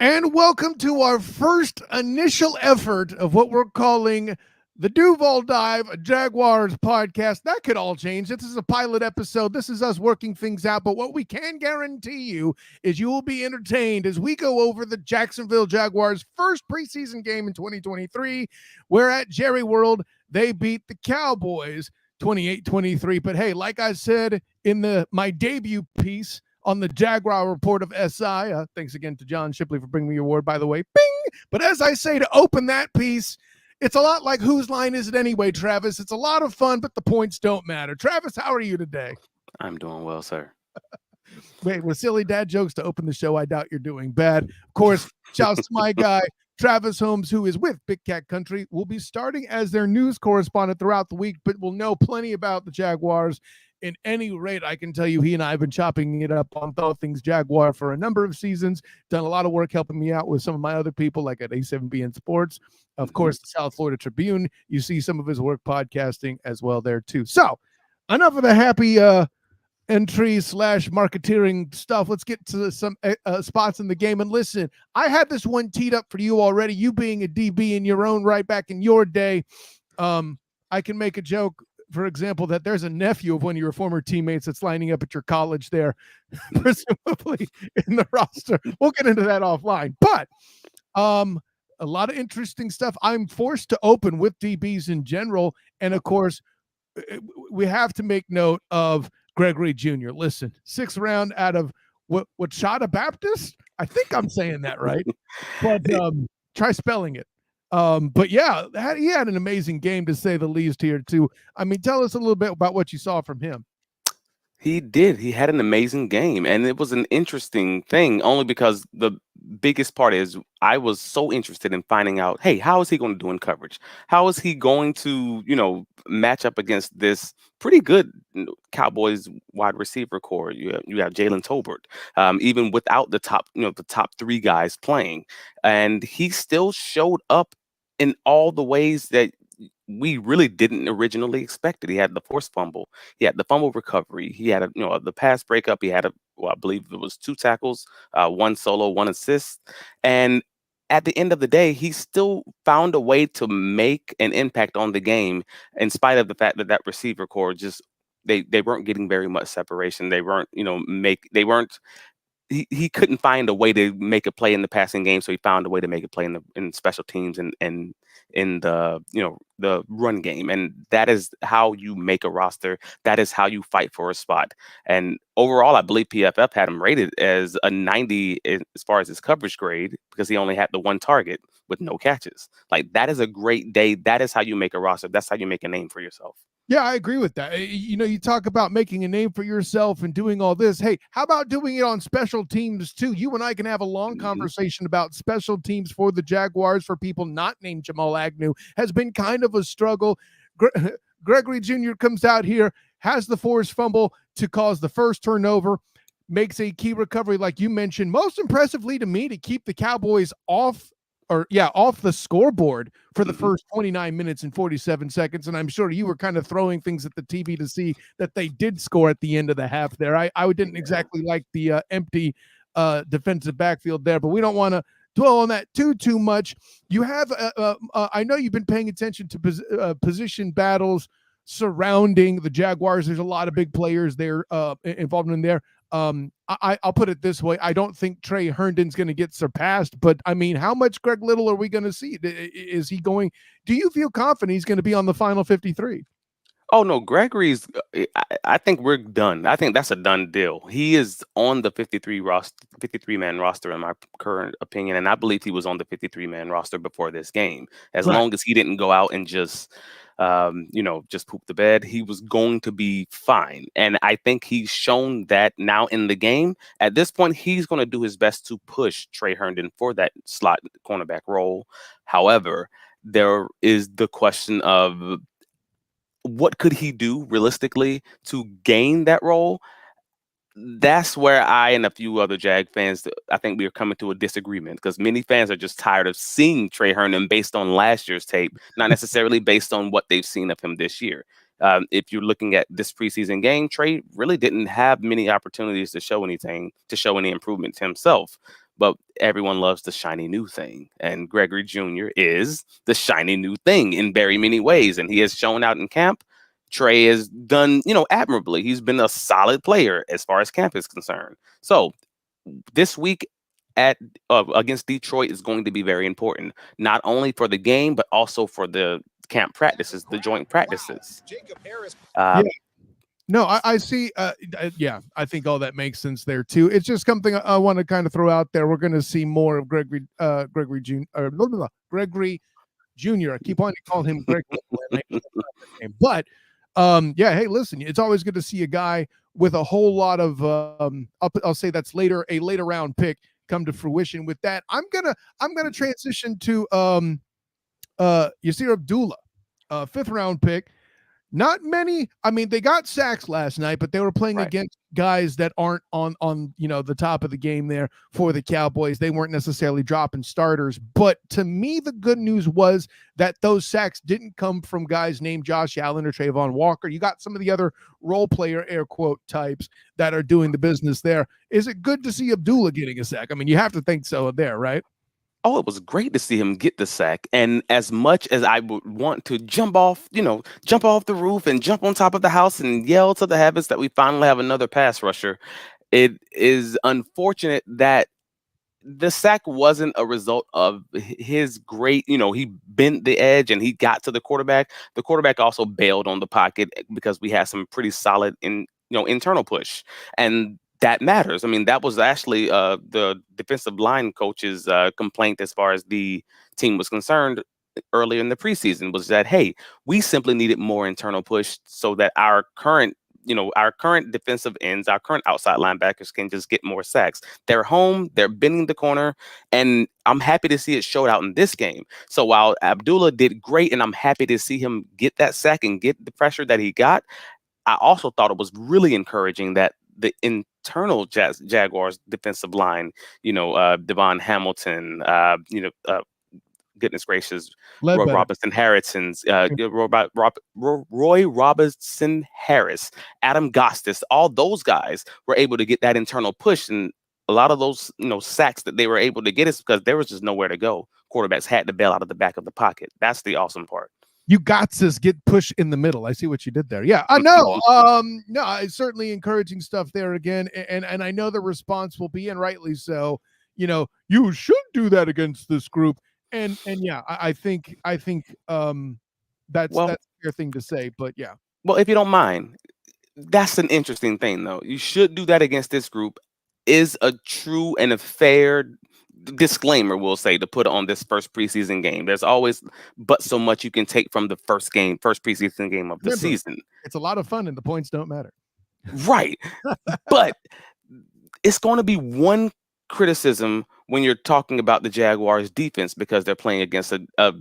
And welcome to our first initial effort of what we're calling the Duval Dive, a Jaguars podcast. That could all change. This is a pilot episode. This is us working things out. But what we can guarantee you is you will be entertained as we go over the Jacksonville Jaguars' first preseason game in 2023, where at Jerry World, they beat the Cowboys 28-23. But hey, like I said in my debut piece, on the Jaguar report of SI. Thanks again to John Shipley for bringing me your award, by the way. Bing! But as I say to open that piece, it's a lot like Whose Line Is It Anyway, Travis? It's a lot of fun, but the points don't matter. Travis, how are you today? I'm doing well, sir. Wait, with silly dad jokes to open the show, I doubt you're doing bad. Of course, shouts to my guy, Travis Holmes, who is with Big Cat Country, will be starting as their news correspondent throughout the week, but will know plenty about the Jaguars. In any rate, I can tell you he and I have been chopping it up on all things Jaguar for a number of seasons, done a lot of work helping me out with some of my other people like at A7BN Sports. Of course, the South Florida Tribune. You see some of his work podcasting as well there too. So enough of the happy entry / marketeering stuff. Let's get to some spots in the game. And listen, I had this one teed up for you already. You being a DB in your own right back in your day, I can make a joke, for example, that there's a nephew of one of your former teammates that's lining up at your college there, presumably in the roster. We'll get into that offline. But a lot of interesting stuff. I'm forced to open with DBs in general. And of course, we have to make note of Gregory Jr. Listen, 6th round out of Wachata Baptist. I think I'm saying that right. But try spelling it. But yeah, he had an amazing game to say the least here too. I mean, tell us a little bit about what you saw from him. He did. He had an amazing game, and it was an interesting thing only because the biggest part is I was so interested in finding out, hey, how is he going to do in coverage? How is he going to, match up against this pretty good Cowboys wide receiver core? You have Jalen Tolbert, even without the top three guys playing, and he still showed up in all the ways that we really didn't originally expect it. He had the forced fumble, he had the fumble recovery, he had the pass breakup, he had I believe it was 2 tackles, 1 solo, 1 assist, and at the end of the day, he still found a way to make an impact on the game, in spite of the fact that receiver core just they weren't getting very much separation. They weren't they weren't he couldn't find a way to make a play in the passing game, so he found a way to make a play in special teams and in the the run game, and that is how you make a roster. That is how you fight for a spot. And overall, I believe PFF had him rated as a 90 as far as his coverage grade because he only had the 1 target with no catches. Like, that is a great day. That is how you make a roster. That's how you make a name for yourself. Yeah, I agree with that. You talk about making a name for yourself and doing all this. Hey, how about doing it on special teams too? You and I can have a long conversation about special teams for the Jaguars for people not named Jamal Agnew. Has been kind of a struggle. Gregory Jr. comes out here, has the forced fumble to cause the first turnover, makes a key recovery like you mentioned. Most impressively to me, to keep the Cowboys off the scoreboard for the first 29 minutes and 47 seconds. And I'm sure you were kind of throwing things at the TV to see that they did score at the end of the half there. I didn't exactly like the empty defensive backfield there, but we don't want to dwell on that too much. You have, I know you've been paying attention to position battles surrounding the Jaguars. There's a lot of big players there involved in there. I'll put it this way. I don't think Trey Herndon's going to get surpassed, but I mean, how much Greg Little are we going to see? Is he going? Do you feel confident he's going to be on the final 53? Oh no, Gregory's. I think we're done. I think that's a done deal. He is on the 53-man roster in my current opinion, and I believe he was on the 53-man roster before this game. As long as he didn't go out and just poop the bed, he was going to be fine. And I think he's shown that now in the game. At this point, he's going to do his best to push Trey Herndon for that slot cornerback role. However, there is the question of what could he do realistically to gain that role? That's where I and a few other Jag fans, I think we are coming to a disagreement, because many fans are just tired of seeing Trey Herndon based on last year's tape, not necessarily based on what they've seen of him this year. If you're looking at this preseason game, Trey really didn't have many opportunities to show any improvement to himself. but everyone loves the shiny new thing. And Gregory Jr. is the shiny new thing in very many ways. And he has shown out in camp. Trey has done, admirably. He's been a solid player as far as camp is concerned. So this week at against Detroit is going to be very important, not only for the game, but also for the camp practices, the joint practices. Yeah. No, I see. Yeah, I think all that makes sense there too. It's just something I want to kind of throw out there. We're going to see more of Gregory Jr. Gregory Jr. I keep wanting to call him Greg, but yeah. Hey, listen, it's always good to see a guy with a whole lot of I'll say that's a later round pick come to fruition. With that, I'm gonna transition to Yasir Abdullah, 5th round pick. Not many. I mean, they got sacks last night, but they were playing against guys that aren't on the top of the game there for the Cowboys. They weren't necessarily dropping starters. But to me, the good news was that those sacks didn't come from guys named Josh Allen or Trayvon Walker. You got some of the other role player, air quote, types that are doing the business there. Is it good to see Abdullah getting a sack? I mean, you have to think so there, right? Oh, it was great to see him get the sack. And as much as I would want to jump off the roof and jump on top of the house and yell to the heavens that we finally have another pass rusher, it is unfortunate that the sack wasn't a result of his great, he bent the edge and he got to the quarterback. The quarterback also bailed on the pocket because we had some pretty solid internal push. And that matters. I mean, that was actually the defensive line coach's complaint as far as the team was concerned earlier in the preseason, was that, hey, we simply needed more internal push so that our current defensive ends, our current outside linebackers can just get more sacks. They're home, they're bending the corner, and I'm happy to see it showed out in this game. So while Abdullah did great, and I'm happy to see him get that sack and get the pressure that he got, I also thought it was really encouraging that the internal Jaguars defensive line, Devon Hamilton, goodness gracious, Roy Robinson Harrison's, Roy Robinson Harris, Adam Gostis, all those guys were able to get that internal push. And a lot of those, sacks that they were able to get is because there was just nowhere to go. Quarterbacks had to bail out of the back of the pocket. That's the awesome part. You got to get push in the middle. I see what you did there. Yeah, I know. No, it's certainly encouraging stuff there again. And I know the response will be, and rightly so, you should do that against this group. And yeah, I think that's a fair thing to say, but yeah. Well, if you don't mind, that's an interesting thing though. You should do that against this group is a true and a fair disclaimer, we'll say, to put on this first preseason game. There's always but so much you can take from the first preseason game of the season. It's a lot of fun and the points don't matter. Right. But it's going to be one criticism when you're talking about the Jaguars defense, because they're playing against a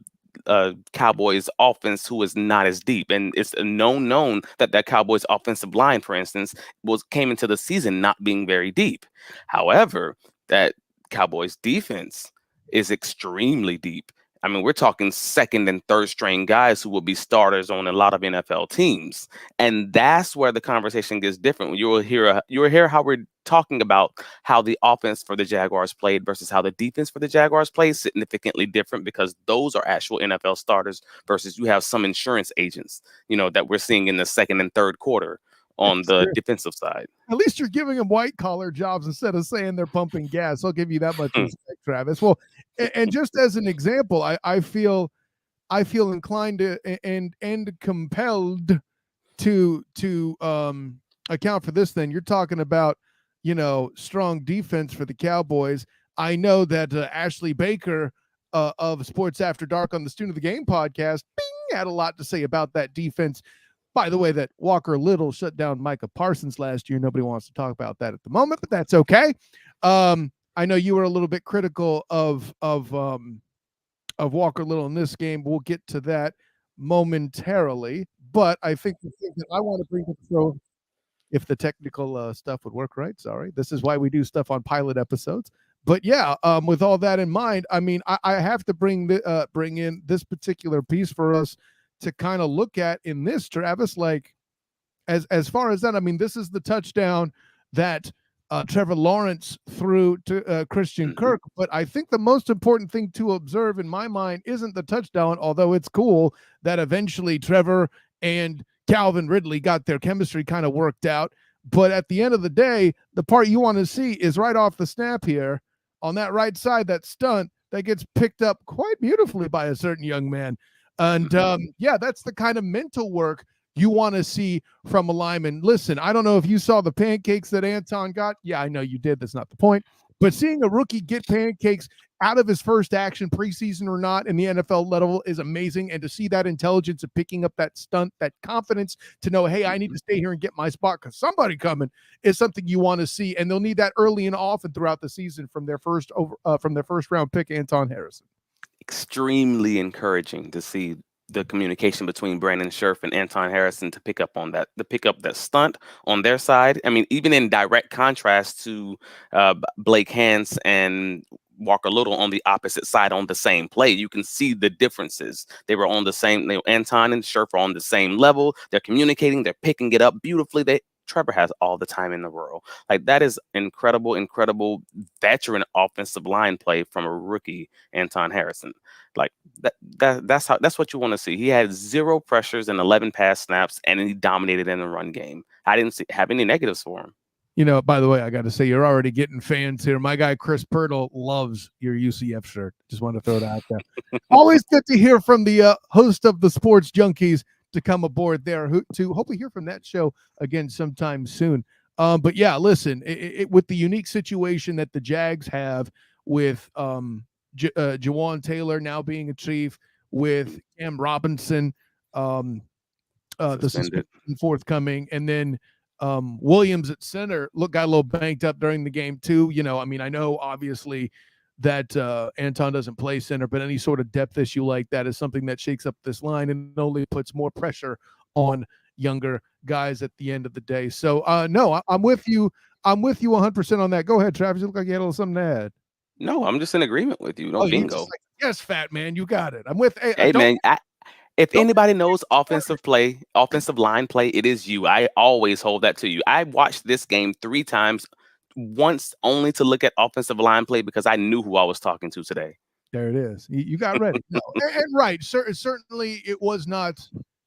Cowboys offense who is not as deep. And it's a known that Cowboys offensive line, for instance, came into the season not being very deep. However, that Cowboys defense is extremely deep. I mean, we're talking second and third string guys who will be starters on a lot of NFL teams. And that's where the conversation gets different. You will hear how we're talking about how the offense for the Jaguars played versus how the defense for the Jaguars plays, significantly different, because those are actual NFL starters versus you have some insurance agents, that we're seeing in the second and third quarter on the defensive side. At least you're giving them white collar jobs instead of saying they're pumping gas. I'll give you that much respect, Travis. Well, and just as an example, I feel inclined to and compelled to account for this. Then you're talking about strong defense for the Cowboys. I know that Ashley Baker of Sports After Dark on the Student of the Game podcast had a lot to say about that defense. By the way, that Walker Little shut down Micah Parsons last year. Nobody wants to talk about that at the moment, but that's okay. I know you were a little bit critical of Walker Little in this game. We'll get to that momentarily, but I think the thing that I want to bring to the show, if the technical stuff would work right. Sorry, this is why we do stuff on pilot episodes. But yeah, with all that in mind, I mean, I have to bring in this particular piece for us to kind of look at in this, Travis, like as far as that. I mean, this is the touchdown that Trevor Lawrence threw to Christian Kirk. But I think the most important thing to observe in my mind isn't the touchdown, although it's cool that eventually Trevor and Calvin Ridley got their chemistry kind of worked out. But at the end of the day, the part you want to see is right off the snap here on that right side, that stunt that gets picked up quite beautifully by a certain young man. And yeah, that's the kind of mental work you want to see from a lineman. Listen, I don't know if you saw the pancakes that Anton got. Yeah, I know you did. That's not the point. But seeing a rookie get pancakes out of his first action, preseason or not, in the NFL level is amazing. And to see that intelligence of picking up that stunt, that confidence to know, hey, I need to stay here and get my spot because somebody coming is something you want to see. And they'll need that early and often throughout the season from their first round pick, Anton Harrison. Extremely encouraging to see the communication between Brandon Scherf and Anton Harrison to pick up that stunt on their side. I mean, even in direct contrast to Blake Hance and Walker Little on the opposite side on the same play, you can see the differences. They were on the same. Anton and Scherf are on the same level. They're communicating. They're picking it up beautifully. Trevor has all the time in the world. Like, that is incredible veteran offensive line play from a rookie, Anton Harrison. Like that's what you want to see. He had 0 pressures and 11 pass snaps, and he dominated in the run game. I didn't have any negatives for him. You know, by the way, I got to say, you're already getting fans here. My guy, Chris Pirtle, loves your UCF shirt. Just want to throw that out there. Always good to hear from the host of the Sports Junkies to come aboard there to hopefully hear from that show again sometime soon. But yeah, listen, with the unique situation that the Jags have with Jawan Taylor now being a chief, with Cam Robinson, the suspension forthcoming, and then Williams at center got a little banged up during the game too. You know, I mean, I know obviously that Anton doesn't play center, but any sort of depth issue like that is something that shakes up this line and only puts more pressure on younger guys at the end of the day. So no, I'm with you. I'm with you 100% on that. Go ahead, Travis. You look like you had a little something to add. No, I'm just in agreement with you. No, bingo. Like, yes, fat man, you got it. I'm with. Hey man, if anybody knows offensive line play, it is you. I always hold that to you. I watched this game 3 times, once only to look at offensive line play because I knew who I was talking to today. There it is. You got ready. No, and right, certainly it was not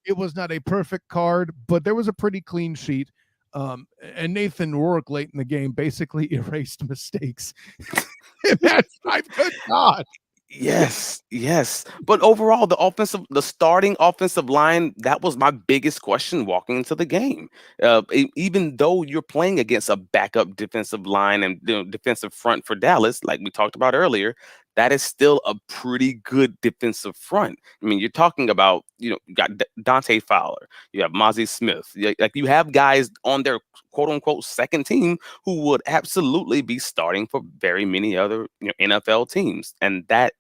a perfect card, but there was a pretty clean sheet. And Nathan Rourke late in the game basically erased mistakes. That's my good God. Yes. But overall, the starting offensive line, that was my biggest question walking into the game. Even though you're playing against a backup defensive line and defensive front for Dallas, like we talked about earlier, that is still a pretty good defensive front. I mean, you're talking about, you got Dante Fowler, you have Mozzie Smith, like you have guys on their quote unquote second team who would absolutely be starting for very many other NFL teams. And that,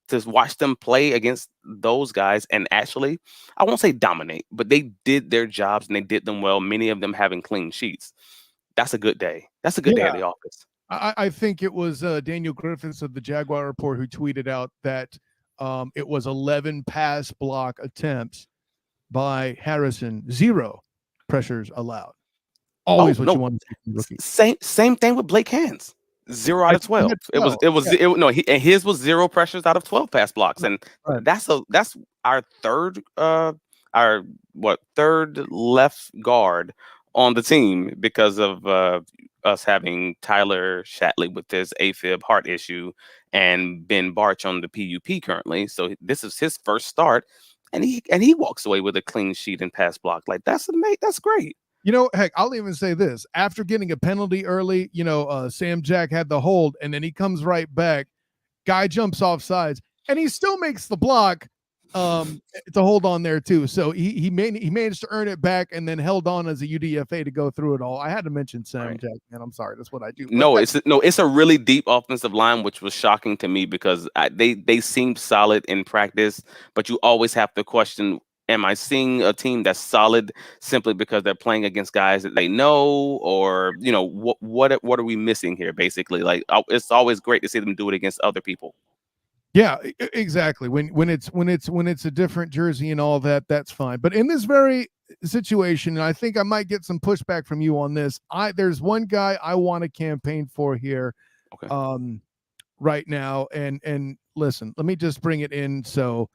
to watch them play against those guys and actually, I won't say dominate, but they did their jobs and they did them well, many of them having clean sheets. That's a good day. That's a good day at the office. I think it was Daniel Griffiths of the Jaguar Report who tweeted out that it was 11 pass block attempts by Harrison, 0 pressures allowed. Always what you want to see from rookie. Same thing with Blake Hance. 0 out of 12. His was 0 pressures out of 12 pass blocks, and that's our third third left guard on the team because of us having Tyler Shatley with his AFib heart issue and Ben Barch on the PUP currently. So this is his first start, and he walks away with a clean sheet and pass block. Like, that's great. You know, heck, I'll even say this. After getting a penalty early, Sam Jack had the hold, and then he comes right back. Guy jumps off sides, and he still makes the block to hold on there, too. So he managed to earn it back and then held on as a UDFA to go through it all. I had to mention Sam Jack, man. I'm sorry. That's what I do. It's a really deep offensive line, which was shocking to me because they seemed solid in practice, but you always have to question, am I seeing a team that's solid simply because they're playing against guys that they know, or what are we missing here? Basically, like, it's always great to see them do it against other people. Yeah, exactly. When it's a different jersey and all that, that's fine. But in this very situation, and I think I might get some pushback from you on this. There's one guy I want to campaign for here, Okay. um, right now, and listen, let me just bring it in. So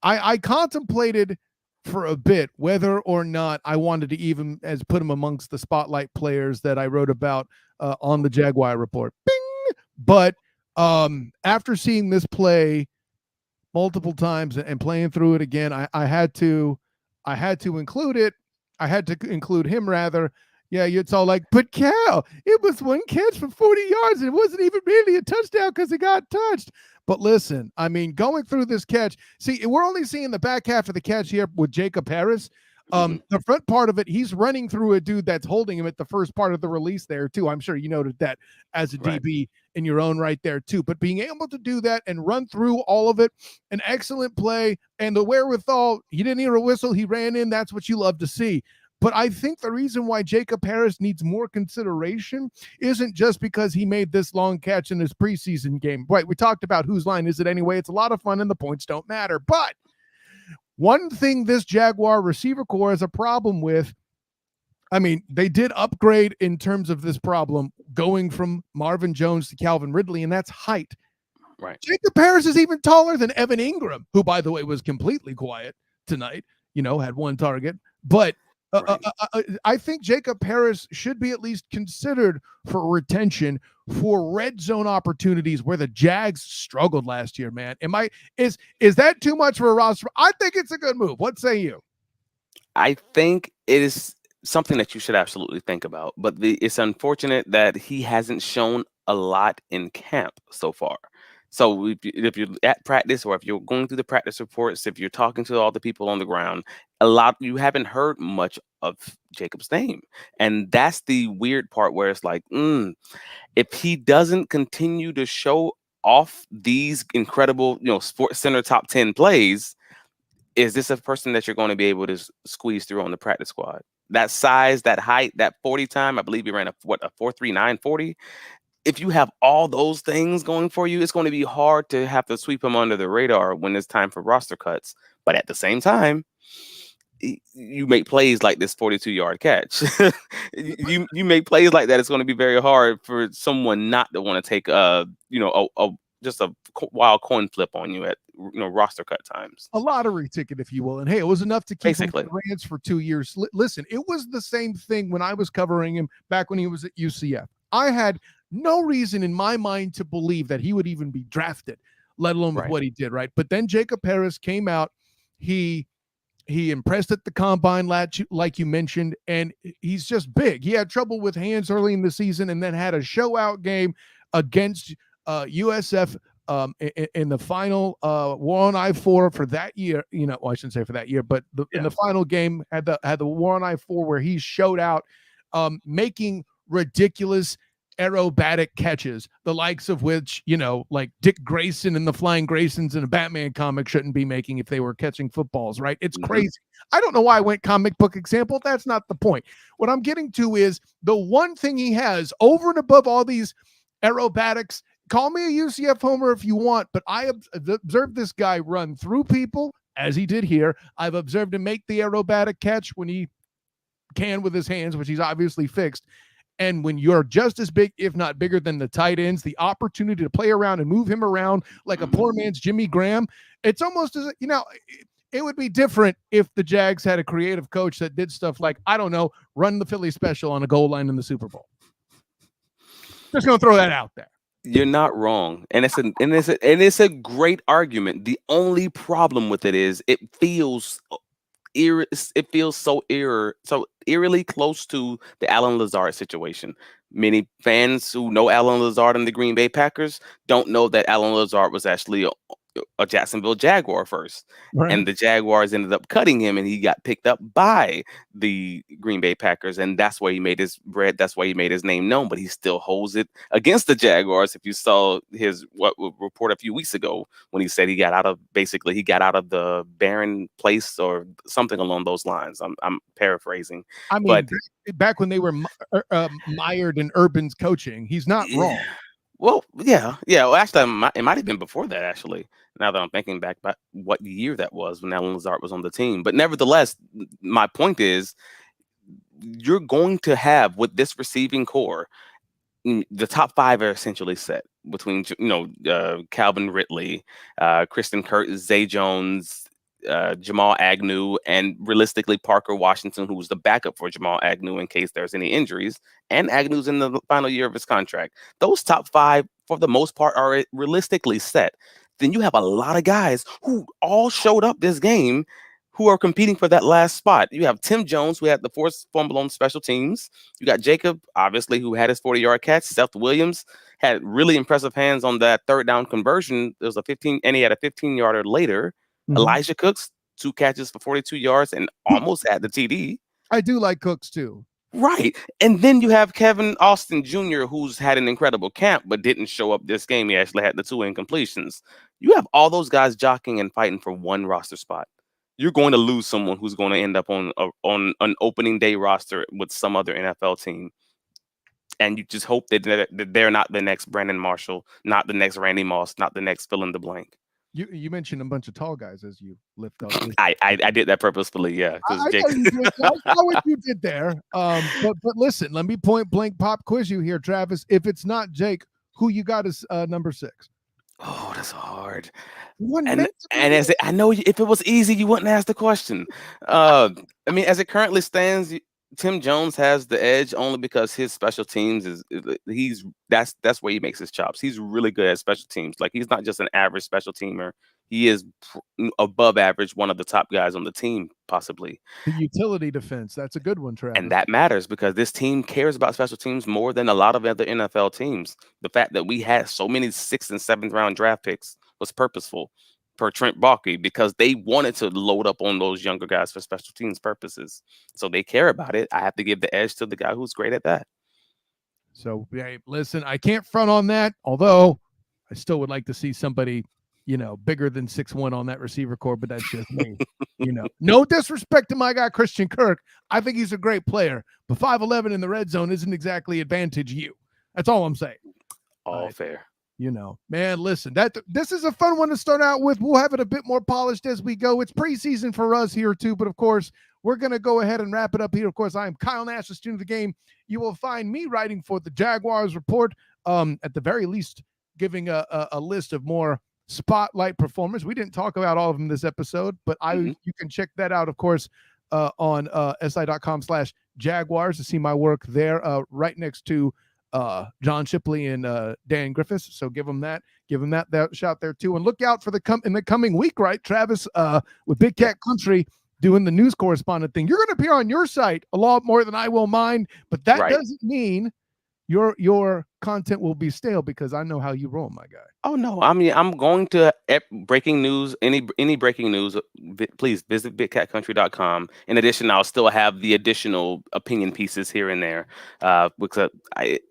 I contemplated for a bit whether or not I wanted to even as put him amongst the spotlight players that I wrote about on the Jaguar report. Bing! But after seeing this play multiple times and playing through it again, I had to include it. I had to include him rather. Yeah, it's all like, but Cal, it was one catch for 40 yards. And it wasn't even really a touchdown because it got touched. But listen, I mean, going through this catch, see, we're only seeing the back half of the catch here with Jacob Harris. Hmm. The front part of it, he's running through a dude that's holding him at the first part of the release there, too. I'm sure you noted that as a Right. DB in your own right there, too. But being able to do that and run through all of it, an excellent play, and the wherewithal, he didn't hear a whistle, he ran in. That's what you love to see. But I think the reason why Jacob Harris needs more consideration isn't just because he made this long catch in his preseason game. Right, we talked about whose line is it anyway. It's a lot of fun and the points don't matter. But one thing this Jaguar receiver core has a problem with, I mean, they did upgrade in terms of this problem going from Marvin Jones to Calvin Ridley, and that's height. Right. Jacob Harris is even taller than Evan Ingram, who, by the way, was completely quiet tonight, had one target. But Right. I think Jacob Harris should be at least considered for retention for red zone opportunities where the Jags struggled last year, man. Is that too much for a roster? I think it's a good move. What say you? I think it is something that you should absolutely think about, but it's unfortunate that he hasn't shown a lot in camp so far. So if you're at practice or if you're going through the practice reports, if you're talking to all the people on the ground, you haven't heard much of Jacob's name, and that's the weird part where it's like, if he doesn't continue to show off these incredible, Sports Center top 10 plays, is this a person that you're going to be able to squeeze through on the practice squad? That size, that height, that 40 time, I believe he ran a 4.39 40. If you have all those things going for you, it's going to be hard to have to sweep him under the radar when it's time for roster cuts. But at the same time, you make plays like this 42-yard catch. You make plays like that. It's going to be very hard for someone not to want to take just a wild coin flip on you at roster cut times. A lottery ticket, if you will. And hey, it was enough to keep him Basically. in the Rams for 2 years. Listen, it was the same thing when I was covering him back when he was at UCF. I had no reason in my mind to believe that he would even be drafted, let alone with Right. what he did, right? But then Jacob Harris came out. He impressed at the combine, like you mentioned, and he's just big. He had trouble with hands early in the season and then had a show out game against USF in the final War on I-4 for that year. Well, I shouldn't say for that year, but in the final game had the War on I-4 where he showed out, making ridiculous aerobatic catches, the likes of which, like Dick Grayson and the Flying Graysons in a Batman comic shouldn't be making if they were catching footballs, right? It's crazy. I don't know why I went comic book example. That's not the point. What I'm getting to is the one thing he has over and above all these aerobatics. Call me a UCF homer if you want, but I have observed this guy run through people as he did here. I've observed him make the aerobatic catch when he can with his hands, which he's obviously fixed. And when you're just as big, if not bigger than the tight ends, the opportunity to play around and move him around like a poor man's Jimmy Graham, it's almost as, it would be different if the Jags had a creative coach that did stuff like, I don't know, run the Philly special on a goal line in the Super Bowl. Just going to throw that out there. You're not wrong, and it's a great argument. The only problem with it is it feels so eerily close to the Alan Lazard situation. Many fans who know Alan Lazard and the Green Bay Packers don't know that Alan Lazard was actually a Jacksonville Jaguar first. Right. And the Jaguars ended up cutting him, and he got picked up by the Green Bay Packers, and that's where he made his bread. That's why he made his name known. But he still holds it against the Jaguars. If you saw his report a few weeks ago when he said he got out of the barren place or something along those lines. I'm paraphrasing. I mean, but back when they were mired in Urban's coaching, he's not wrong. Well, yeah, yeah. Well, actually, it might have been before that. Actually, now that I'm thinking back about what year that was when Alan Lazard was on the team. But nevertheless, my point is, you're going to have with this receiving core. The top five are essentially set between Calvin Ridley, Kristen Kurt, Zay Jones, Jamal Agnew, and realistically Parker Washington, who was the backup for Jamal Agnew in case there's any injuries, and Agnew's in the final year of his contract. Those top five, for the most part, are realistically set. Then you have a lot of guys who all showed up this game who are competing for that last spot. You have Tim Jones, who had the forced fumble on special teams. You got Jacob, obviously, who had his 40-yard catch. Seth Williams had really impressive hands on that third down conversion. There was a 15, and he had a 15-yarder later. Mhm. Elijah Cooks, 2 catches for 42 yards and almost had the TD. I do like Cooks too. Right. And then you have Kevin Austin Jr., who's had an incredible camp, but didn't show up this game. He actually had the 2 incompletions. You have all those guys jockeying and fighting for one roster spot. You're going to lose someone who's going to end up on an opening day roster with some other NFL team. And you just hope that they're not the next Brandon Marshall, not the next Randy Moss, not the next fill in the blank. You mentioned a bunch of tall guys as you lift up. I did that purposefully, yeah. I know you did. I saw what you did there. But listen, let me point blank pop quiz you here, Travis. If it's not Jake, who you got as number 6? Oh, that's hard. And As I know, if it was easy, you wouldn't ask the question. I mean, as it currently stands, Tim Jones has the edge only because his special teams that's where he makes his chops. He's really good at special teams. Like, he's not just an average special teamer. He is above average, one of the top guys on the team, possibly. The utility defense, that's a good one, Travis. And that matters because this team cares about special teams more than a lot of other NFL teams. The fact that we had so many 6th and 7th round draft picks was purposeful per Trent Baalke because they wanted to load up on those younger guys for special teams purposes. So they care about it. I have to give the edge to the guy who's great at that. So, hey, listen, I can't front on that, although I still would like to see somebody, bigger than 6'1" on that receiver core, but that's just me. No disrespect to my guy Christian Kirk. I think he's a great player, but 5'11" in the red zone isn't exactly advantage you. That's all I'm saying. All fair. Man, listen, this is a fun one to start out with. We'll have it a bit more polished as we go. It's preseason for us here too, but of course, we're going to go ahead and wrap it up here. Of course, I am Kyle Nash, the student of the game. You will find me writing for the Jaguars report, at the very least, giving a list of more spotlight performers. We didn't talk about all of them this episode, but you can check that out, of course, on si.com/Jaguars to see my work there, right next to John Shipley and Dan Griffiths. So give them that shout there too. And look out for in the coming week, right, Travis, with Big Cat Country doing the news correspondent thing. You're going to appear on your site a lot more than I will mine, but that doesn't mean your content will be stale because I know how you roll, my guy. Oh no, I mean, I'm going to breaking news, any breaking news, please visit bigcatcountry.com. In addition, I'll still have the additional opinion pieces here and there, because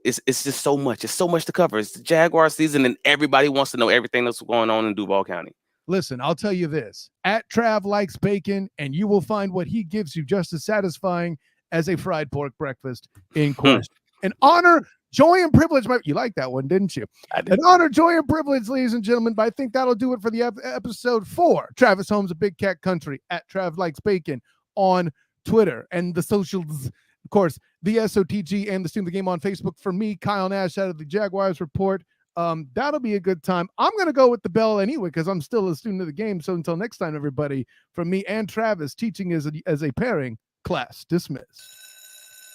it's just so much. It's so much to cover. It's the Jaguar season, and everybody wants to know everything that's going on in Duval County. Listen, I'll tell you this: at Trav likes bacon, and you will find what he gives you just as satisfying as a fried pork breakfast in question. An honor, joy, and privilege. You like that one, didn't you? I did. An honor, joy, and privilege, ladies and gentlemen. But I think that'll do it for the episode 4. Travis Holmes of Big Cat Country, at Trav Likes Bacon on Twitter and the socials. Of course, the SOTG and the Student of the Game on Facebook. For me, Kyle Nash out of the Jaguars Report. That'll be a good time. I'm going to go with the bell anyway because I'm still a student of the game. So until next time, everybody, from me and Travis, teaching as a pairing, class dismissed.